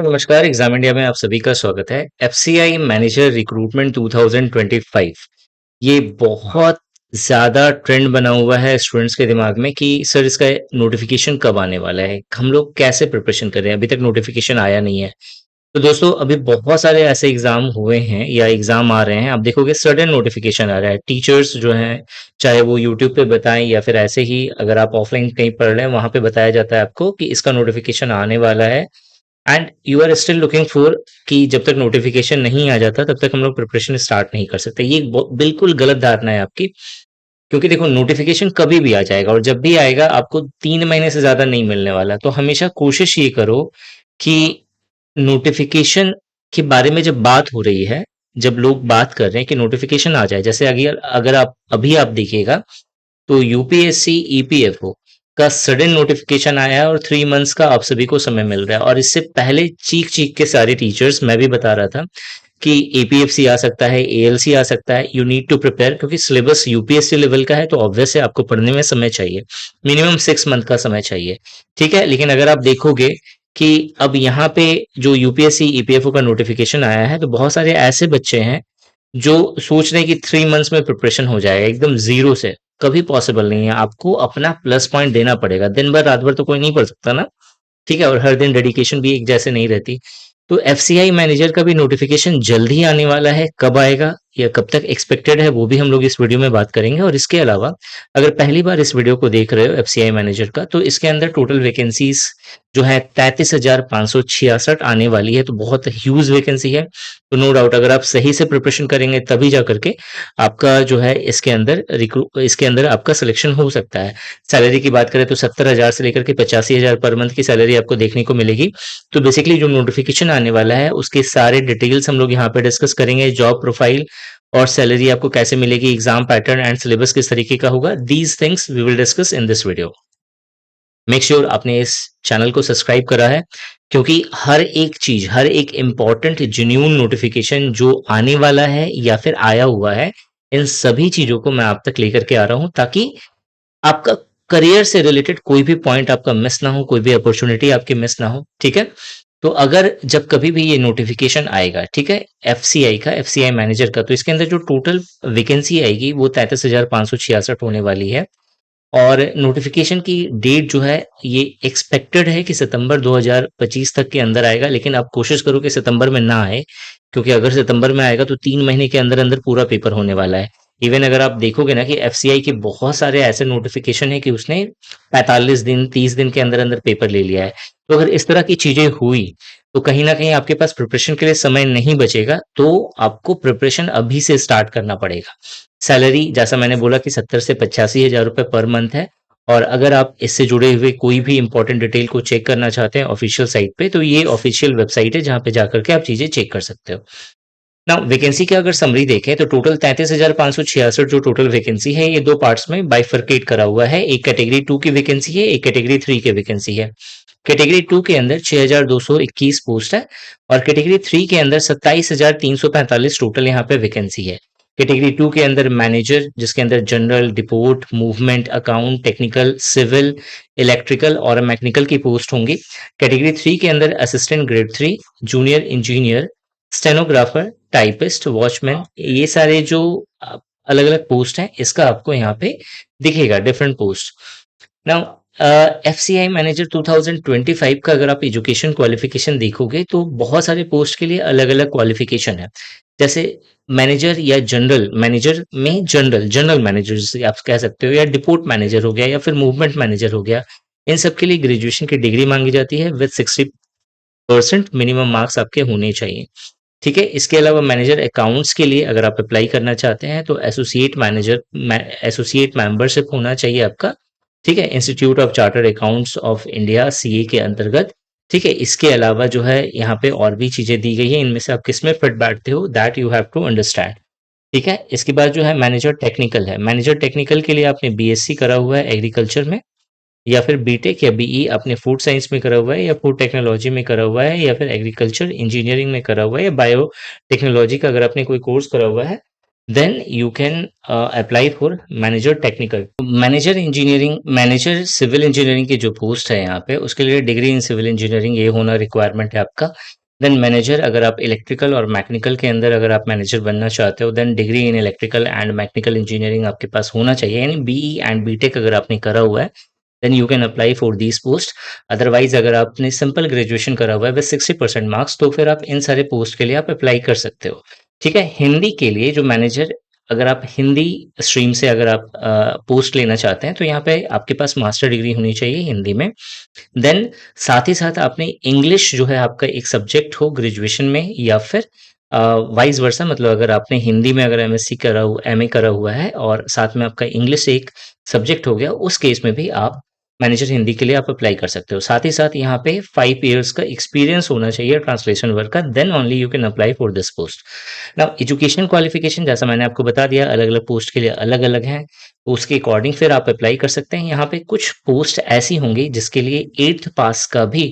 तो नमस्कार, exam India में आप सभी का स्वागत है। एफसीआई मैनेजर रिक्रूटमेंट 2025 ये बहुत ज़्यादा ट्रेंड बना हुआ है स्टूडेंट्स के दिमाग में कि सर इसका नोटिफिकेशन कब आने वाला है, हम लोग कैसे प्रिपरेशन कर रहे हैं, अभी तक नोटिफिकेशन आया नहीं है। तो दोस्तों अभी बहुत सारे ऐसे एग्जाम हुए हैं या एग्जाम आ रहे हैं, आप देखोगे सडन नोटिफिकेशन आ रहा है। टीचर्स जो हैं, चाहे वो यूट्यूब पे बताएं या फिर ऐसे ही अगर आप ऑफलाइन कहीं पढ़ रहे हैं वहां पे बताया जाता है आपको कि इसका नोटिफिकेशन आने वाला है। And you are still looking for कि जब तक नोटिफिकेशन नहीं आ जाता तब तक हम लोग प्रिपरेशन स्टार्ट नहीं कर सकते। ये बिल्कुल गलत धारणा है आपकी। क्योंकि देखो नोटिफिकेशन कभी भी आ जाएगा और जब भी आएगा आपको 3 महीने से ज्यादा नहीं मिलने वाला। तो हमेशा कोशिश ये करो कि नोटिफिकेशन के बारे में जब बात हो रही है, जब लोग बात कर रहे हैं कि नोटिफिकेशन आ जाए, जैसे अगर अगर आप अभी आप देखिएगा तो यूपीएससी ईपीएफओ का सडन नोटिफिकेशन आया है और 3 मंथ्स का आप सभी को समय मिल रहा है। और इससे पहले चीख चीख के सारे टीचर्स, मैं भी बता रहा था कि एपीएफसी आ सकता है, एएलसी आ सकता है, यू नीड टू प्रिपेयर। क्योंकि सिलेबस यूपीएससी लेवल का है तो ऑब्वियस है आपको पढ़ने में समय चाहिए, मिनिमम 6 मंथ का समय चाहिए। ठीक है, लेकिन अगर आप देखोगे कि अब यहाँ पे जो यूपीएससी ईपीएफओ का नोटिफिकेशन आया है तो बहुत सारे ऐसे बच्चे हैं जो सोच रहे हैं कि 3 मंथ्स में प्रिपरेशन हो जाएगा एकदम जीरो से। कभी पॉसिबल नहीं है, आपको अपना प्लस पॉइंट देना पड़ेगा। दिन भर रात भर तो कोई नहीं पढ़ सकता ना। ठीक है, और हर दिन डेडिकेशन भी एक जैसे नहीं रहती। तो एफसीआई मैनेजर का भी नोटिफिकेशन जल्द ही आने वाला है। कब आएगा या कब तक एक्सपेक्टेड है वो भी हम लोग इस वीडियो में बात करेंगे। और इसके अलावा अगर पहली बार इस वीडियो को देख रहे हो एफसीआई मैनेजर का, तो इसके अंदर टोटल वैकेंसीज जो है 33,566 आने वाली है। तो बहुत ह्यूज वैकेंसी है। तो नो डाउट अगर आप सही से प्रिपरेशन करेंगे तभी जा करके आपका जो है इसके अंदर आपका सिलेक्शन हो सकता है। सैलरी की बात करें तो 70,000 से लेकर के 85,000 पर मंथ की सैलरी आपको देखने को मिलेगी। तो बेसिकली जो नोटिफिकेशन आने वाला है उसके सारे डिटेल्स हम लोग यहाँ पे डिस्कस करेंगे। जॉब प्रोफाइल और सैलरी आपको कैसे मिलेगी, एग्जाम पैटर्न एंड सिलेबस किस तरीके का होगा, these things we will discuss in this video. Make sure आपने इस चैनल को सब्सक्राइब करा है, क्योंकि हर एक चीज, हर एक इंपॉर्टेंट जेन्यून नोटिफिकेशन जो आने वाला है या फिर आया हुआ है, इन सभी चीजों को मैं आप तक लेकर के आ रहा हूं ताकि आपका करियर से रिलेटेड कोई भी पॉइंट आपका मिस ना हो, कोई भी अपॉर्चुनिटी आपकी मिस ना हो। ठीक है, तो अगर जब कभी भी ये नोटिफिकेशन आएगा, ठीक है, एफसीआई मैनेजर का, तो इसके अंदर जो टोटल वैकेंसी आएगी वो 33,566 होने वाली है। और नोटिफिकेशन की डेट जो है ये एक्सपेक्टेड है कि सितंबर 2025 तक के अंदर आएगा। लेकिन आप कोशिश करो कि सितंबर में ना आए, क्योंकि अगर सितंबर में आएगा तो 3 महीने के अंदर अंदर पूरा पेपर होने वाला है। इवन अगर आप देखोगे ना कि एफसीआई के बहुत सारे ऐसे नोटिफिकेशन है कि उसने 45 दिन 30 दिन के अंदर अंदर पेपर ले लिया है। तो अगर इस तरह की चीजें हुई तो कहीं ना कहीं आपके पास प्रिपरेशन के लिए समय नहीं बचेगा। तो आपको प्रिपरेशन अभी से स्टार्ट करना पड़ेगा। सैलरी जैसा मैंने बोला कि 70 से 85 हजार रुपए पर मंथ है। और अगर आप इससे जुड़े हुए कोई भी इंपॉर्टेंट डिटेल को चेक करना चाहते हैं ऑफिशियल साइट पे, तो ये ऑफिशियल वेबसाइट है जहां पे जाकर के आप चीजें चेक कर सकते हो। नाउ वैकेंसी की अगर समरी देखें तो टोटल 33,566 जो टोटल वैकेंसी है ये दो पार्ट्स में बाइफरकेट करा हुआ है। एक कैटेगरी 2 की वैकेंसी है, एक कैटेगरी 3 की वैकेंसी है। कैटेगरी 2 के अंदर 6,221 पोस्ट है और कैटेगरी 3 के अंदर 27,345 टोटल यहाँ पे वैकेंसी है। कैटेगरी 2 के अंदर मैनेजर, जिसके अंदर general, deport, movement, account, technical, civil, electrical और मैकेनिकल की पोस्ट होंगी। कैटेगरी 3 के अंदर assistant grade 3, junior engineer, stenographer, typist, watchman, ये सारे जो अलग अलग पोस्ट हैं इसका आपको यहाँ पे दिखेगा different post. Now FCI manager 2025 का अगर आप एजुकेशन क्वालिफिकेशन देखोगे तो बहुत सारे पोस्ट के लिए अलग अलग क्वालिफिकेशन है। जैसे मैनेजर या जनरल मैनेजर में जनरल जनरल मैनेजर जिसे आप कह सकते हो, या डिपोर्ट मैनेजर हो गया, या फिर मूवमेंट मैनेजर हो गया। इन सब के लिए ग्रेजुएशन की डिग्री मांगी जाती है विद 60% मिनिमम मार्क्स आपके होने चाहिए। ठीक है, इसके अलावा मैनेजर अकाउंट्स के लिए अगर आप अप्लाई करना चाहते हैं तो एसोसिएट मेंबरशिप होना चाहिए आपका। ठीक है, institute of chartered accounts of India CA के अंतर्गत। ठीक है, इसके अलावा जो है यहाँ पे और भी चीजें दी गई है, इनमें से आप किस में फिट बैठते हो that you have to understand. ठीक है, इसके बाद जो है मैनेजर टेक्निकल है। मैनेजर टेक्निकल के लिए आपने बीएससी करा हुआ है एग्रीकल्चर में, या फिर बीटेक या बीई आपने फूड साइंस में करा हुआ है, या फूड टेक्नोलॉजी में करा हुआ है, या फिर एग्रीकल्चर इंजीनियरिंग में करा हुआ है, या बायो टेक्नोलॉजी का अगर आपने कोई कोर्स करा हुआ है then you can apply for manager technical, manager engineering, manager civil engineering की जो पोस्ट है यहाँ पे, उसके लिए डिग्री इन सिविल इंजीनियरिंग ये होना रिक्वायरमेंट है आपका। देन मैनेजर, अगर आप इलेक्ट्रिकल और मैकेनिकल के अंदर अगर आप मैनेजर बनना चाहते हो, then degree in electrical and mechanical engineering आपके पास होना चाहिए, यानी बीई एंड बीटेक अगर आपने करा हुआ है, then you can apply for these post. Otherwise अगर आपने सिंपल ग्रेजुएशन करा हुआ है विद 60% मार्क्स, तो फिर आप इन सारे पोस्ट के लिए आप अप्लाई कर सकते हो। ठीक है, हिंदी के लिए जो मैनेजर, अगर आप हिंदी स्ट्रीम से अगर आप पोस्ट लेना चाहते हैं, तो यहाँ पे आपके पास मास्टर डिग्री होनी चाहिए हिंदी में। देन साथ ही साथ आपने इंग्लिश जो है आपका एक सब्जेक्ट हो ग्रेजुएशन में, या फिर वाइस वर्सा, मतलब अगर आपने हिंदी में अगर एमएससी करा हुआ, एमए करा हुआ है और साथ में आपका इंग्लिश एक सब्जेक्ट हो गया, उस केस में भी आप मैनेजर हिंदी के लिए आप अप्लाई कर सकते हो। साथ ही साथ यहाँ पे 5 इयर्स का एक्सपीरियंस होना चाहिए ट्रांसलेशन वर्क का, then only you can apply for this post. Now education qualification जैसा मैंने आपको बता दिया, अलग अलग पोस्ट के लिए अलग अलग है, उसके अकॉर्डिंग फिर आप अप्लाई कर सकते हैं। यहाँ पे कुछ पोस्ट ऐसी होंगी जिसके लिए 8th पास का भी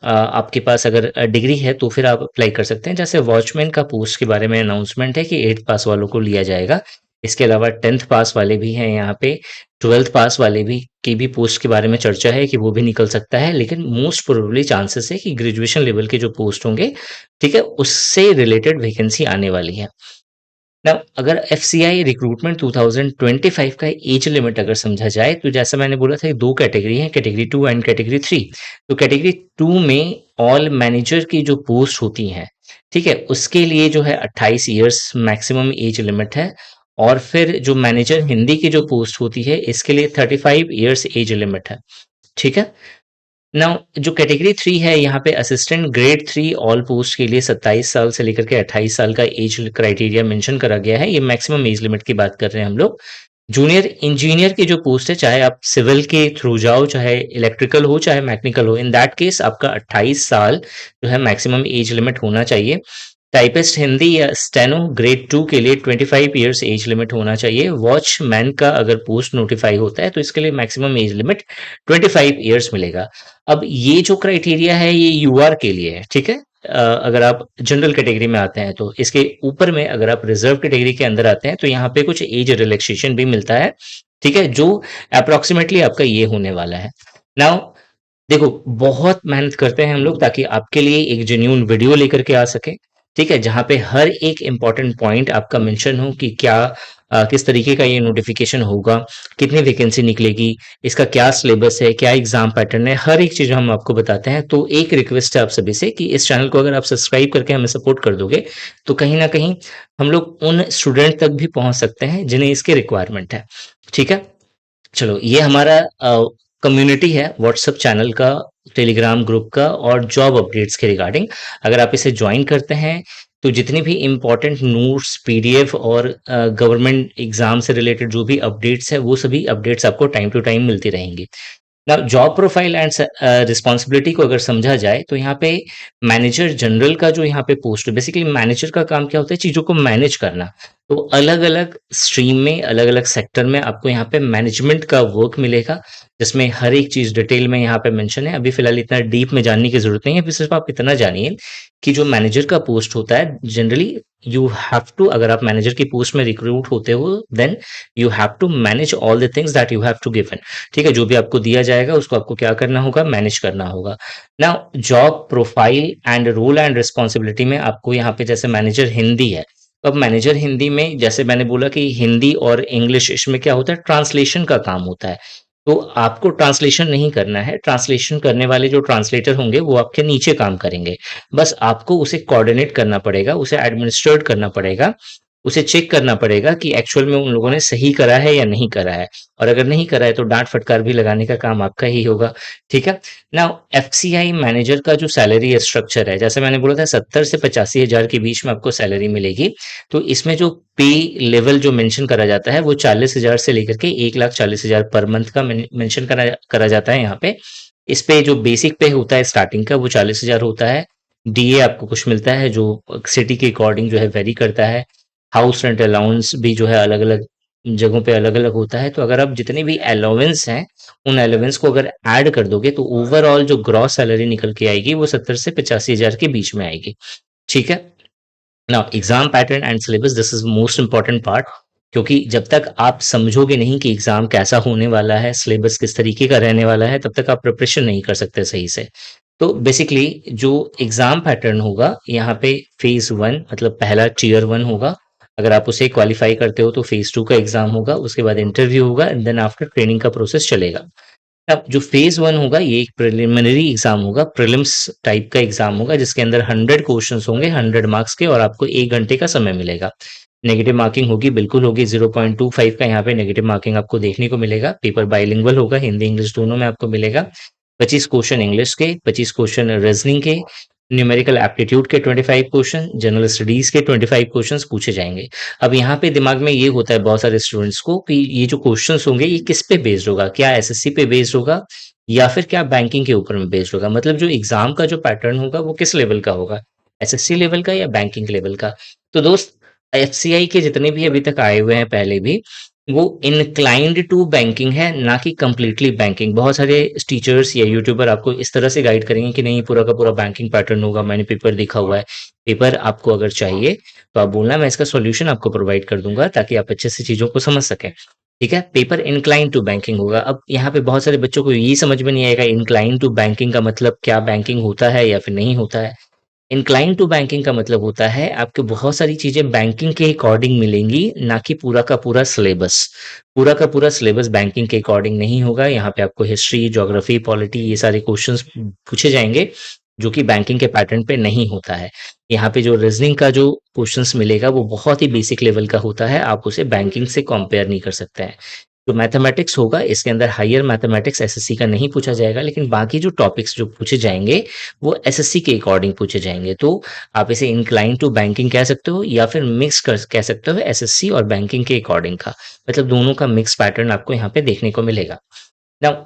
आपके पास अगर डिग्री है तो फिर आप अप्लाई कर सकते हैं। जैसे वॉचमैन का पोस्ट के बारे में अनाउंसमेंट है कि 8th पास वालों को लिया जाएगा। इसके अलावा 10th पास वाले भी हैं यहाँ पे, 12th पास वाले भी की भी पोस्ट के बारे में चर्चा है कि वो भी निकल सकता है, लेकिन मोस्ट प्रोबेबली चांसेस है कि ग्रेजुएशन लेवल के जो पोस्ट होंगे, ठीक है, उससे रिलेटेड वैकेंसी आने वाली है। नाउ अगर एफसीआई रिक्रूटमेंट 2025 का एज लिमिट अगर समझा जाए, तो जैसा मैंने बोला था, दो कैटेगरी है, कैटेगरी 2 एंड कैटेगरी 3। तो कैटेगरी 2 में ऑल मैनेजर की जो पोस्ट होती हैं, ठीक है, उसके लिए जो है 28 इयर्स मैक्सिमम एज लिमिट है। और फिर जो मैनेजर हिंदी की जो पोस्ट होती है, इसके लिए 35 इयर्स एज लिमिट है। ठीक है, नाउ जो कैटेगरी 3 है, यहाँ पे असिस्टेंट ग्रेड 3 ऑल पोस्ट के लिए 27 साल से लेकर के 28 साल का एज क्राइटेरिया मेंशन करा गया है। ये मैक्सिमम एज लिमिट की बात कर रहे हैं हम लोग। जूनियर इंजीनियर की जो पोस्ट है, चाहे आप सिविल के थ्रू जाओ, चाहे इलेक्ट्रिकल हो, चाहे मैकेनिकल हो, इन दैट केस आपका 28 साल जो है मैक्सिमम एज लिमिट होना चाहिए। टाइपिस्ट हिंदी या स्टेनो ग्रेड 2 के लिए 25 इयर्स एज लिमिट होना चाहिए। वॉचमैन का अगर पोस्ट नोटिफाई होता है तो इसके लिए मैक्सिमम एज लिमिट 25 इयर्स मिलेगा। अब ये जो क्राइटेरिया है ये यूआर के लिए है, ठीक है। अगर आप जनरल कैटेगरी में आते हैं, तो इसके ऊपर में अगर आप रिजर्व कैटेगरी के अंदर आते हैं, तो यहाँ पे कुछ एज रिलैक्सेशन भी मिलता है, ठीक है, जो अप्रोक्सीमेटली आपका ये होने वाला है। नाउ देखो, बहुत मेहनत करते हैं हम लोग ताकि आपके लिए एक जेन्युइन वीडियो लेकर के आ सके, ठीक है, जहाँ पे हर एक इम्पोर्टेंट पॉइंट आपका मेंशन हो कि क्या किस तरीके का ये नोटिफिकेशन होगा, कितनी वैकेंसी निकलेगी, इसका क्या सिलेबस है, क्या एग्जाम पैटर्न है, हर एक चीज हम आपको बताते हैं। तो एक रिक्वेस्ट है आप सभी से कि इस चैनल को अगर आप सब्सक्राइब करके हमें सपोर्ट कर दोगे, तो कहीं ना कहीं हम लोग उन स्टूडेंट तक भी पहुंच सकते हैं जिन्हें इसकी रिक्वायरमेंट है। ठीक है, चलो, ये हमारा कम्युनिटी है व्हाट्सएप चैनल का, टेलीग्राम ग्रुप का, और जॉब अपडेट्स के रिगार्डिंग। अगर आप इसे ज्वाइन करते हैं, तो जितनी भी इम्पोर्टेंट नोट्स, पीडीएफ और गवर्नमेंट एग्जाम से रिलेटेड जो भी अपडेट्स है, वो सभी अपडेट्स आपको टाइम टू टाइम मिलती रहेंगी। ना जॉब प्रोफाइल एंड रिस्पॉन्सिबिलिटी को अगर समझा जाए, तो यहाँ पे मैनेजर जनरल का जो यहाँ पे पोस्ट है, बेसिकली मैनेजर का काम क्या होता है, चीजों को मैनेज करना। तो अलग अलग स्ट्रीम में, अलग अलग सेक्टर में आपको यहाँ पे मैनेजमेंट का वर्क मिलेगा, जिसमें हर एक चीज डिटेल में यहाँ पे मेंशन है। अभी फिलहाल इतना डीप में जानने की जरूरत नहीं है, अभी सिर्फ आप इतना जानिए कि जो मैनेजर का पोस्ट होता है, जनरली यू हैव टू, अगर आप मैनेजर की पोस्ट में रिक्रूट होते हो, then you have to manage all the things that you have to given. ठीक है, जो भी आपको दिया जाएगा उसको आपको क्या करना होगा, मैनेज करना होगा। Now job profile and role and responsibility में आपको यहाँ पे जैसे मैनेजर हिंदी है, तो अब मैनेजर हिंदी में जैसे मैंने बोला कि हिंदी और इंग्लिश, इसमें क्या होता है, ट्रांसलेशन का काम होता है। तो आपको ट्रांसलेशन नहीं करना है, ट्रांसलेशन करने वाले जो ट्रांसलेटर होंगे वो आपके नीचे काम करेंगे। बस आपको उसे कोऑर्डिनेट करना पड़ेगा, उसे एडमिनिस्ट्रेट करना पड़ेगा, उसे चेक करना पड़ेगा कि एक्चुअल में उन लोगों ने सही करा है या नहीं करा है। और अगर नहीं करा है तो डांट फटकार भी लगाने का काम आपका ही होगा। ठीक है, ना एफसीआई मैनेजर का जो सैलरी स्ट्रक्चर है, जैसे मैंने बोला था 70 से 85 हजार के बीच में आपको सैलरी मिलेगी। तो इसमें जो पे लेवल जो मेंशन करा जाता है, वो 40 हजार से लेकर के 1,40,000 पर मंथ का मेंशन करा करा जाता है यहाँ पे। इस पे जो बेसिक पे होता है स्टार्टिंग का, वो 40 हजार होता है। डीए आपको कुछ मिलता है जो सिटी के अकॉर्डिंग जो है वेरी करता है। हाउस रेंट अलाउंस भी जो है अलग अलग जगहों पे अलग अलग होता है। तो अगर आप जितने भी अलाउंस हैं, उन अलाउंस को अगर ऐड कर दोगे, तो ओवरऑल जो ग्रॉस सैलरी निकल के आएगी वो 70 से 85 हजार के बीच में आएगी। ठीक है, now exam pattern and syllabus, this is most important part, क्योंकि जब तक आप समझोगे नहीं कि एग्जाम कैसा होने वाला है, सिलेबस किस तरीके का रहने वाला है, तब तक आप प्रिपरेशन नहीं कर सकते सही से। तो बेसिकली जो एग्जाम पैटर्न होगा यहाँ पे, फेज वन मतलब पहला टीयर वन होगा। अगर आप उसे क्वालिफाई करते हो तो फेज टू का एग्जाम होगा, उसके बाद इंटरव्यू होगा एंड देन आफ्टर ट्रेनिंग का प्रोसेस चलेगा। अब जो फेज वन होगा ये एक प्रिलिमिनरी एग्जाम होगा, प्रीलिम्स टाइप का एग्जाम होगा, जिसके अंदर 100 क्वेश्चंस होंगे 100 मार्क्स के, और आपको 1 घंटे का समय मिलेगा। नेगेटिव मार्किंग होगी, बिल्कुल होगी, 0.25 का यहाँ पे नेगेटिव मार्किंग आपको देखने को मिलेगा। पेपर बाइलिंगुअल होगा, हिंदी इंग्लिश दोनों में आपको मिलेगा। 25 क्वेश्चन इंग्लिश के, 25 क्वेश्चन रीजनिंग के, न्यूमेरिकल एप्टीट्यूड के 25 क्वेश्चन, जनरल स्टडीज के 25 क्वेश्चन पूछे जाएंगे। अब यहाँ पे दिमाग में ये होता है बहुत सारे स्टूडेंट्स को कि ये जो क्वेश्चंस होंगे ये किस पे बेस्ड होगा, क्या एसएससी पे बेस्ड होगा या फिर क्या बैंकिंग के ऊपर में बेस्ड होगा, मतलब जो एग्जाम का जो पैटर्न होगा वो किस लेवल का होगा, एसएससी लेवल का या बैंकिंग लेवल का। तो दोस्त, एफसीआई के जितने भी अभी तक आए हुए हैं पहले भी, वो इनक्लाइंड टू बैंकिंग है, ना कि कंप्लीटली बैंकिंग। बहुत सारे टीचर्स या यूट्यूबर आपको इस तरह से गाइड करेंगे कि नहीं पूरा का पूरा बैंकिंग पैटर्न होगा, मैंने पेपर देखा हुआ है। पेपर आपको अगर चाहिए तो आप बोलना, मैं इसका सॉल्यूशन आपको प्रोवाइड कर दूंगा ताकि आप अच्छे से चीजों को समझ सकें। ठीक है, पेपर इंक्लाइन टू बैंकिंग होगा। अब यहाँ पे बहुत सारे बच्चों को ये समझ में नहीं आएगा इंक्लाइन टू बैंकिंग का मतलब क्या, बैंकिंग होता है या फिर नहीं होता है। इंक्लाइन टू बैंकिंग का मतलब होता है आपको बहुत सारी चीजें बैंकिंग के अकॉर्डिंग मिलेंगी, ना कि पूरा का पूरा सिलेबस। पूरा का पूरा सिलेबस बैंकिंग के अकॉर्डिंग नहीं होगा। यहाँ पे आपको हिस्ट्री, ज्योग्राफी, पॉलिटी, ये सारे क्वेश्चंस पूछे जाएंगे जो कि बैंकिंग के पैटर्न पे नहीं होता है। यहाँ पे जो रीजनिंग का जो क्वेश्चंस मिलेगा वो बहुत ही बेसिक लेवल का होता है, आप उसे बैंकिंग से कंपेयर नहीं कर सकते हैं। जो मैथमेटिक्स होगा इसके अंदर हायर मैथमेटिक्स एसएससी का नहीं पूछा जाएगा, लेकिन बाकी जो टॉपिक्स जो पूछे जाएंगे वो एसएससी के अकॉर्डिंग पूछे जाएंगे। तो आप इसे इंक्लाइन टू बैंकिंग कह सकते हो या फिर मिक्स कर कह सकते हो एसएससी और बैंकिंग के अकॉर्डिंग का, मतलब दोनों का मिक्स पैटर्न आपको यहाँ पे देखने को मिलेगा। नाउ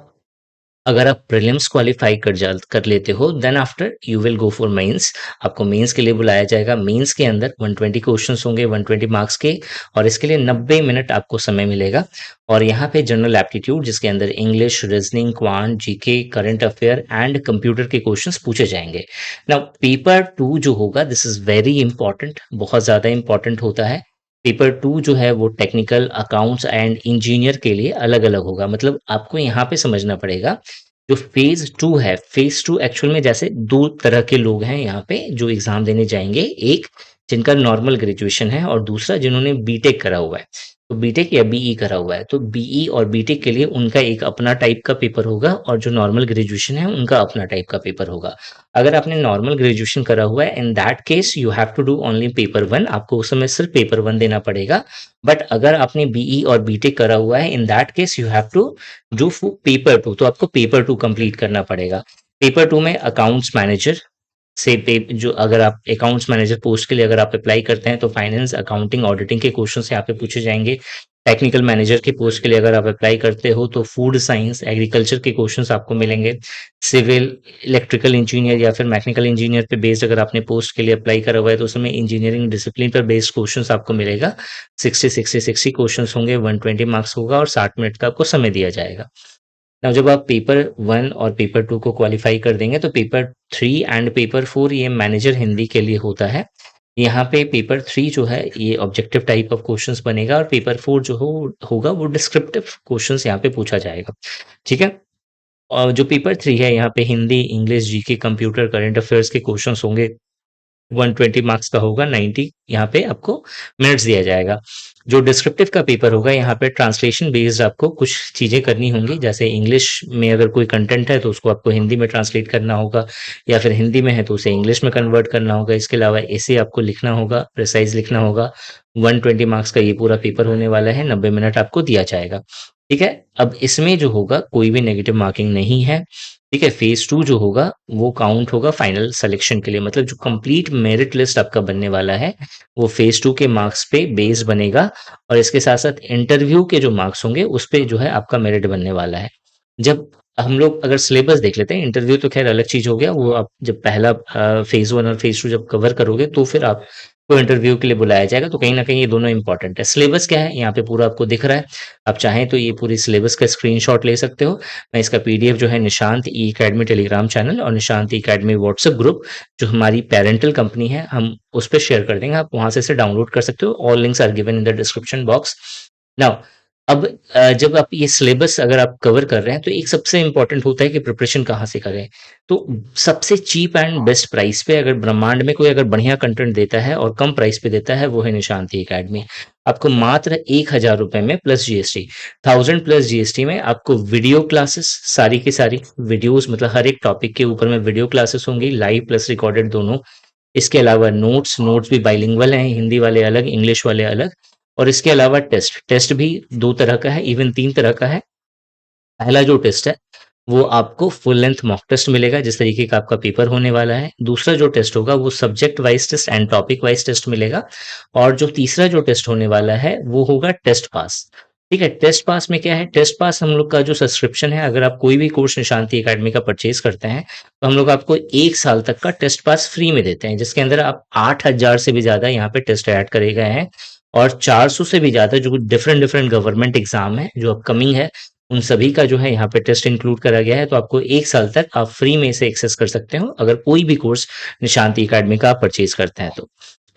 अगर आप प्रीलिम्स क्वालिफाई कर लेते हो, then after you will go for mains. आपको मेंस के लिए बुलाया जाएगा। मेंस के अंदर 120 क्वेश्चंस होंगे 120 मार्क्स के, और इसके लिए 90 मिनट आपको समय मिलेगा। और यहाँ पे जनरल एप्टीट्यूड, जिसके अंदर English, reasoning, quant, GK, current affair and computer के क्वेश्चंस पूछे जाएंगे। नाउ पेपर टू जो होगा, दिस इज वेरी इंपॉर्टेंट, बहुत ज्यादा इंपॉर्टेंट होता है। पेपर टू जो है वो टेक्निकल, अकाउंट्स एंड इंजीनियर के लिए अलग अलग होगा। मतलब आपको यहाँ पे समझना पड़ेगा, जो फेज टू है, फेज टू एक्चुअल में जैसे दो तरह के लोग हैं यहाँ पे जो एग्जाम देने जाएंगे, एक जिनका नॉर्मल ग्रेजुएशन है और दूसरा जिन्होंने बीटेक करा हुआ है। तो बीटेक या बीई करा हुआ है, तो बीई और बीटेक के लिए उनका एक अपना टाइप का पेपर होगा, और जो नॉर्मल ग्रेजुएशन है उनका अपना टाइप का पेपर होगा। अगर आपने नॉर्मल ग्रेजुएशन करा हुआ है, in that case you have to do only paper one, आपको उस समय सिर्फ पेपर वन देना पड़ेगा। बट अगर आपने बीई और बीटेक करा हुआ है, in that case you have to do paper two, तो आपको पेपर टू कंप्लीट करना पड़ेगा। पेपर टू में अकाउंट्स मैनेजर से जो अगर आप अकाउंट्स मैनेजर पोस्ट के लिए अगर आप अप्लाई करते हैं तो फाइनेंस, अकाउंटिंग, ऑडिटिंग के क्वेश्चन यहाँ पे पूछे जाएंगे। टेक्निकल मैनेजर के पोस्ट के लिए अगर आप अप्लाई करते हो तो फूड साइंस, एग्रीकल्चर के क्वेश्चंस आपको मिलेंगे। सिविल, इलेक्ट्रिकल इंजीनियर या फिर मैकेनिकल इंजीनियर पे बेस्ड अगर आपने पोस्ट के लिए अप्लाई करा हुआ है तो उसमें इंजीनियरिंग डिसिप्लिन पर बेस्ड क्वेश्चंस आपको मिलेगा। 60 क्वेश्चंस होंगे, 120 मार्क्स होगा और 60 मिनट का आपको समय दिया जाएगा। नाउ जब आप पेपर वन और पेपर टू को क्वालिफाई कर देंगे तो paper three and paper four ये मैनेजर हिंदी के लिए होता है। यहाँ पे पेपर थ्री जो है ये ऑब्जेक्टिव टाइप ऑफ क्वेश्चंस बनेगा, और पेपर फोर जो होगा वो डिस्क्रिप्टिव क्वेश्चंस यहाँ पे पूछा जाएगा। ठीक है, और जो पेपर थ्री है यहाँ पे Hindi, English, GK, computer, current affairs के क्वेश्चंस होंगे। 120 मार्क्स का होगा, 90 यहाँ पे आपको मिनट्स दिया जाएगा। जो डिस्क्रिप्टिव का पेपर होगा यहाँ पे ट्रांसलेशन बेस्ड आपको कुछ चीजें करनी होंगी, जैसे इंग्लिश में अगर कोई कंटेंट है तो उसको आपको हिंदी में ट्रांसलेट करना होगा, या फिर हिंदी में है तो उसे इंग्लिश में कन्वर्ट करना होगा। इसके अलावा ऐसे आपको लिखना होगा, प्रिसाइज लिखना होगा। 120 मार्क्स का ये पूरा पेपर होने वाला है, 90 मिनट आपको दिया जाएगा। ठीक है, अब इसमें जो होगा कोई भी नेगेटिव मार्किंग नहीं है। ठीक है, फेज टू जो होगा वो काउंट होगा फाइनल सिलेक्शन के लिए, मतलब जो कंप्लीट मेरिट लिस्ट आपका बनने वाला है वो फेज टू के मार्क्स पे बेस्ड बनेगा, और इसके साथ साथ इंटरव्यू के जो मार्क्स होंगे उस पे जो है आपका मेरिट बनने वाला है। जब हम लोग अगर सिलेबस देख लेते हैं, इंटरव्यू तो खैर अलग चीज हो गया, वो आप जब पहला फेज वन और फेज टू जब कवर करोगे तो फिर आप को इंटरव्यू के लिए बुलाया जाएगा। तो कहीं न कहीं ये दोनों इंपॉर्टेंट है। सिलेबस क्या है? यहाँ पे पूरा आपको दिख रहा है। आप चाहें तो ये पूरी सिलेबस का स्क्रीनशॉट ले सकते हो। मैं इसका पीडीएफ जो है निशांत ई अकेडमी टेलीग्राम चैनल और निशांत ई अकेडमी व्हाट्सएप ग्रुप जो हमारी पेरेंटल कंपनी है, हम उस पे शेयर कर देंगे। आप वहाँ से इसे डाउनलोड कर सकते हो। All links are given in the description box. Now अब जब आप ये सिलेबस अगर आप कवर कर रहे हैं, तो एक सबसे इम्पोर्टेंट होता है कि प्रिपरेशन कहाँ से करें। तो सबसे चीप एंड बेस्ट प्राइस पे अगर ब्रह्मांड में कोई अगर बढ़िया कंटेंट देता है और कम प्राइस पे देता है, वो है निशांति एकेडमी। आपको मात्र 1000 रुपए में प्लस जीएसटी, 1000 प्लस जीएसटी में आपको वीडियो क्लासेस सारी की सारी वीडियोस, मतलब हर एक टॉपिक के ऊपर में वीडियो क्लासेस होंगी, लाइव प्लस रिकॉर्डेड दोनों। इसके अलावा नोट्स नोट्स भी बाइलिंगुअल हैं, हिंदी वाले अलग, इंग्लिश वाले अलग। और इसके अलावा टेस्ट टेस्ट भी 2 तरह का है, इवन 3 तरह का है। पहला जो टेस्ट है, वो आपको फुल लेंथ मॉक टेस्ट मिलेगा, जिस तरीके का आपका पेपर होने वाला है। दूसरा जो टेस्ट होगा, वो subject wise test and topic wise test मिलेगा। और जो तीसरा जो टेस्ट होने वाला है, वो होगा टेस्ट पास। ठीक है, टेस्ट पास में क्या है? टेस्ट पास हम लोग का जो सब्सक्रिप्शन है, अगर आप कोई भी कोर्स निशांति एकेडमी का परचेज करते हैं, तो हम लोग आपको 1 साल तक का टेस्ट पास फ्री में देते हैं, जिसके अंदर आप 8000 से भी ज़्यादा यहाँ पे टेस्ट ऐड करे गए हैं। और 400 से भी ज़्यादा जो डिफरेंट डिफरेंट गवर्नमेंट एग्जाम है, जो अपकमिंग है, उन सभी का जो है यहाँ पे टेस्ट इंक्लूड करा गया है। तो आपको 1 साल तक आप फ्री में इसे एक्सेस कर सकते हो, अगर कोई भी कोर्स निशांति एकेडमी का आप परचेज करते हैं तो।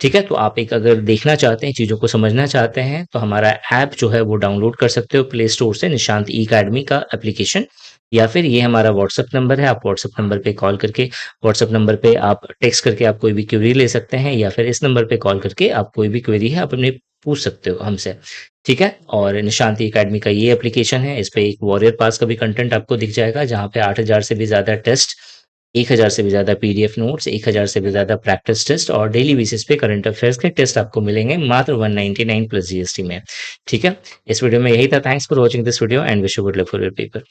ठीक है, तो आप एक अगर देखना चाहते हैं, चीज़ों को समझना चाहते हैं, तो हमारा ऐप जो है वो डाउनलोड कर सकते हो प्ले स्टोर से, निशांत ई अकेडमी का एप्लीकेशन। या फिर ये हमारा व्हाट्सएप नंबर है, आप व्हाट्सएप नंबर पे कॉल करके, व्हाट्सएप नंबर पे आप टेक्स्ट करके आप कोई भी क्वेरी ले सकते हैं, या फिर इस नंबर पे कॉल करके आप कोई भी क्वेरी है आप अपने पूछ सकते हो हमसे। ठीक है, और निशांति एकेडमी का ये एप्लीकेशन है, इस पे एक वॉरियर पास का भी कंटेंट आपको दिख जाएगा, जहाँ पे 8000 से भी ज़्यादा टेस्ट, 1000 से भी ज़्यादा पीडीएफ नोट्स, 1000 से भी ज़्यादा प्रैक्टिस टेस्ट और डेली बेसिस पे करंट अफेयर्स के टेस्ट आपको मिलेंगे मात्र 199 प्लस जीएसटी में। ठीक है, इस वीडियो में यही था। Thanks for watching this video and wish you good luck for your paper.